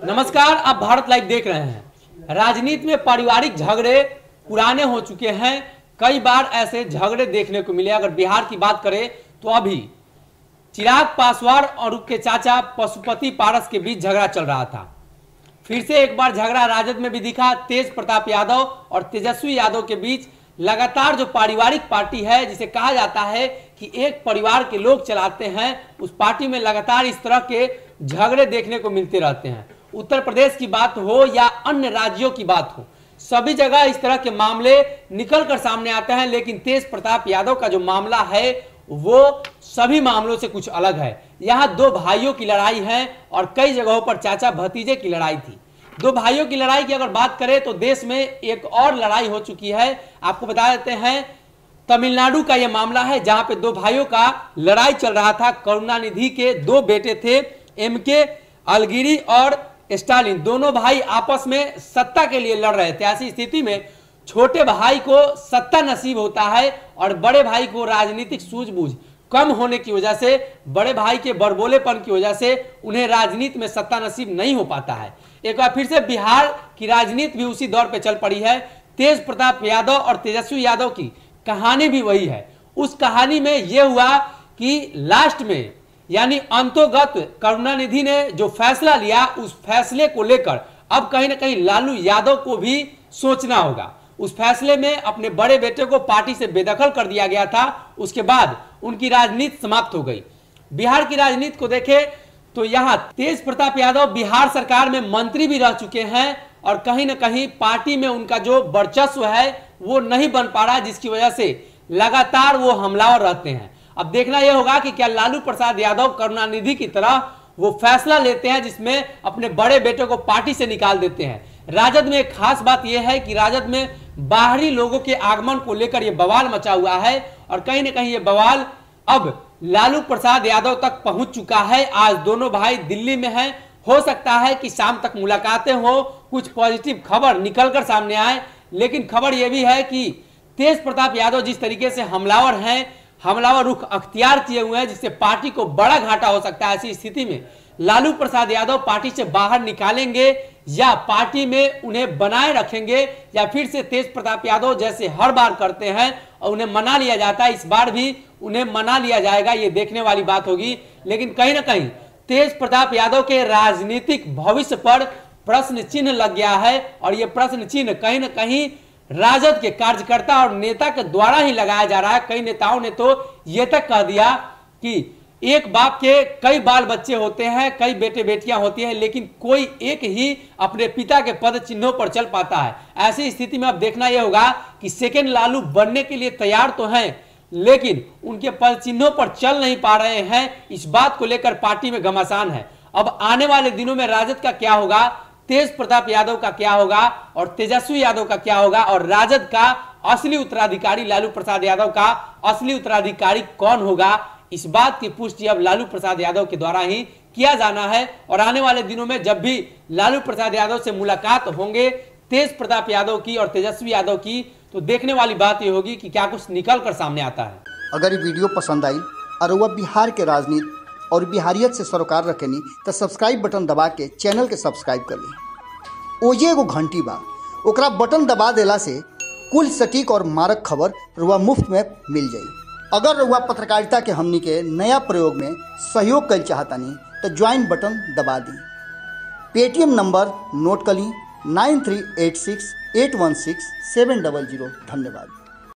नमस्कार, आप भारत लाइव देख रहे हैं। राजनीति में पारिवारिक झगड़े पुराने हो चुके हैं। कई बार ऐसे झगड़े देखने को मिले। अगर बिहार की बात करें तो अभी चिराग पासवान और उनके चाचा पशुपति पारस के बीच झगड़ा चल रहा था। फिर से एक बार झगड़ा राजद में भी दिखा। तेज प्रताप यादव और तेजस्वी यादव के बीच लगातार जो पारिवारिक पार्टी है, जिसे कहा जाता है कि एक परिवार के लोग चलाते हैं, उस पार्टी में लगातार इस तरह के झगड़े देखने को मिलते रहते हैं। उत्तर प्रदेश की बात हो या अन्य राज्यों की बात हो, सभी जगह इस तरह के मामले निकल कर सामने आते हैं। लेकिन तेज प्रताप यादव का जो मामला है वो सभी मामलों से कुछ अलग है। यहाँ दो भाइयों की लड़ाई है और कई जगहों पर चाचा भतीजे की लड़ाई थी। दो भाइयों की लड़ाई की अगर बात करें तो देश में एक और लड़ाई हो चुकी है। आपको बता देते हैं, तमिलनाडु का यह मामला है जहां पे दो भाइयों का लड़ाई चल रहा था। करुणानिधि के दो बेटे थे, एमके अलगिरी और स्टालिन। दोनों भाई आपस में सत्ता के लिए लड़ रहे थे। ऐसी स्थिति में छोटे भाई को सत्ता नसीब होता है और बड़े भाई को राजनीतिक सूझबूझ कम होने की वजह से, बड़े भाई के बड़बोलेपन की वजह से उन्हें राजनीति में सत्ता नसीब नहीं हो पाता है। एक बार फिर से बिहार की राजनीति भी उसी दौर पे चल पड़ी है। तेज प्रताप यादव और तेजस्वी यादव की कहानी भी वही है। उस कहानी में यह हुआ कि लास्ट में यानी अंतोगत करुणानिधि ने जो फैसला लिया, उस फैसले को लेकर अब कहीं ना कहीं लालू यादव को भी सोचना होगा। उस फैसले में अपने बड़े बेटे को पार्टी से बेदखल कर दिया गया था। उसके बाद उनकी राजनीति समाप्त हो गई। बिहार की राजनीति को देखें तो यहाँ तेज प्रताप यादव बिहार सरकार में मंत्री भी रह चुके हैं और कहीं ना कहीं पार्टी में उनका जो वर्चस्व है वो नहीं बन पा रहा, जिसकी वजह से लगातार वो हमलावर रहते हैं। अब देखना यह होगा कि क्या लालू प्रसाद यादव करुणानिधि की तरह वो फैसला लेते हैं जिसमें अपने बड़े बेटे को पार्टी से निकाल देते हैं। राजद में एक खास बात यह है कि राजद में बाहरी लोगों के आगमन को लेकर यह बवाल मचा हुआ है और कहीं ना कहीं यह बवाल अब लालू प्रसाद यादव तक पहुंच चुका है। आज दोनों भाई दिल्ली में हैं। हो सकता है कि शाम तक मुलाकातें हो, कुछ पॉजिटिव खबर निकलकर सामने आए। लेकिन खबर यह भी है कि तेज प्रताप यादव जिस तरीके से हमलावर हैं, हमलावर रुख अख्तियार किए हुए हैं, जिससे पार्टी को बड़ा घाटा हो सकता है। ऐसी स्थिति में लालू प्रसाद यादव पार्टी से बाहर निकालेंगे या पार्टी में उन्हें बनाए रखेंगे, या फिर से तेज प्रताप यादव जैसे हर बार करते हैं और उन्हें मना लिया जाता है, इस बार भी उन्हें मना लिया जाएगा। ये देखने वाली बात होगी। लेकिन कहीं ना कहीं तेज प्रताप यादव के राजनीतिक भविष्य पर प्रश्न चिन्ह लग गया है और यह प्रश्न चिन्ह कहीं ना कहीं राजद के कार्यकर्ता और नेता के द्वारा ही लगाया जा रहा है। कई नेताओं ने तो यह तक कह दिया कि एक बाप के कई बाल बच्चे होते हैं, कई बेटे बेटियां होती हैं, लेकिन कोई एक ही अपने पिता के पद चिन्हों पर चल पाता है। ऐसी स्थिति में अब देखना यह होगा कि सेकेंड लालू बनने के लिए तैयार तो हैं, लेकिन उनके पद चिन्हों पर चल नहीं पा रहे हैं। इस बात को लेकर पार्टी में घमासान है। अब आने वाले दिनों में राजद का क्या होगा, तेज प्रताप यादव का क्या होगा और तेजस्वी यादव का क्या होगा, और राजद का असली उत्तराधिकारी लालू प्रसाद यादव का असली उत्तराधिकारी कौन होगा, इस बात की पुष्टि अब लालू प्रसाद यादव के द्वारा ही किया जाना है। और आने वाले दिनों में जब भी लालू प्रसाद यादव से मुलाकात होंगे तेज प्रताप यादव की और तेजस्वी यादव की, तो देखने वाली बात यह होगी कि क्या कुछ निकल कर सामने आता है। अगर ये वीडियो पसंद आई और वह बिहार के राजनीति और बिहारियत से सरोकार रखेनी तो सब्सक्राइब बटन दबा के चैनल के सब्सक्राइब कर ली। ओजे एगो घंटी बा, ओकरा बटन दबा देला से कुल सटीक और मारक खबर रुआ मुफ्त में मिल जाई। अगर रुआ पत्रकारिता के हमनी के नया प्रयोग में सहयोग कर चाहतानी तो ज्वाइन बटन दबा दी। पेटीएम नंबर नोट कर ली 9386816700। धन्यवाद।